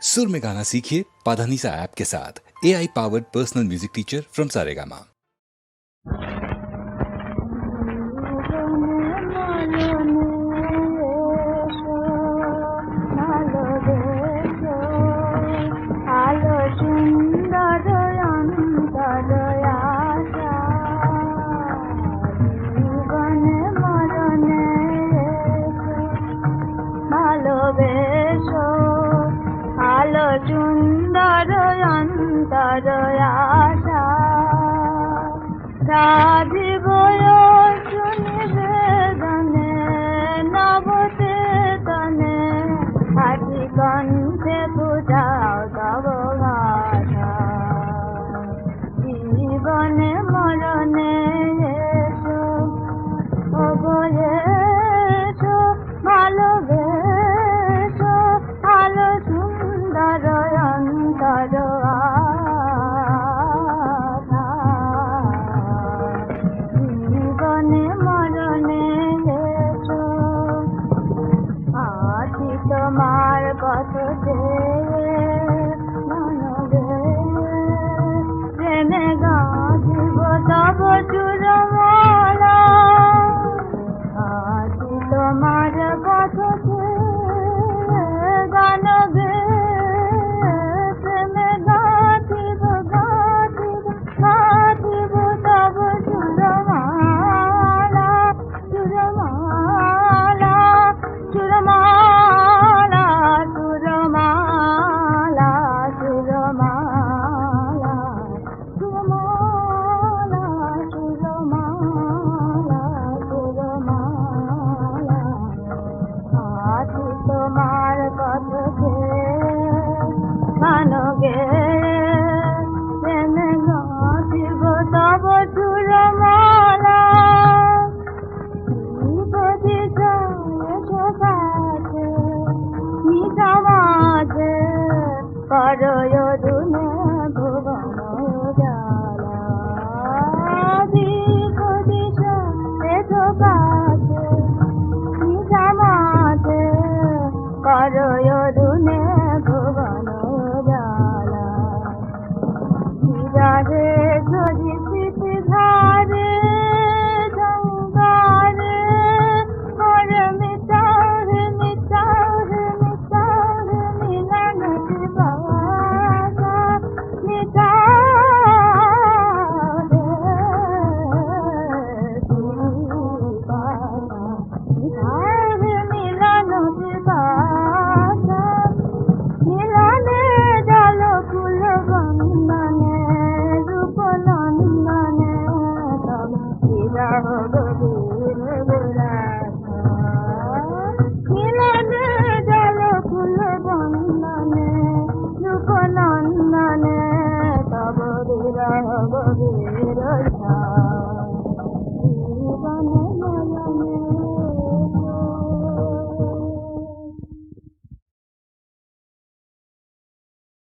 सुर में गाना सीखिए पाधानीसा ऐप के साथ। AI powered personal music teacher from Saregama. সুন্দর অন্তর আশা রাধিব শুনিবে গানে নবতে তনে হাতি কণ্ঠে পূজাও তব ভাষা জীবনে মরণে এসো ও বলে এসো ভালোবেসো আলো সুন্দর অন্তর আশা জীবনে মরণে এসো আছি তোমার পথে মনবে প্রেমে গাঁথিব তব চূড়মালা আছি তোমার পথে গানবে প্রেমে গাঁথিব গাঁথিব গাঁথিব তব চূড়মালা চূড়মালা চূড়মালা চূড়মালা চূড়মালা চূড়মালা চূড়মালা চূড়মালা আছি তোমার পথে গানগে প্রেমে গাঁথিব তব চূড়মালা নিজামাজে করয় দুনে ভুবন জালা দীপ দিশা এসো কাছে নিজামাজে করয় দুনে ভুবন জালা বিরারে ঝরি স্মৃতি ধারে গঙ্গারে আর মিটারে মিটারে মিটারে মিলন দিবাসা মিটারে দিবাসা মিটারে মিলন দিবাসা মিলনে জল ফুল বন্দনে রূপ নন্দনে তব বিরহ গরি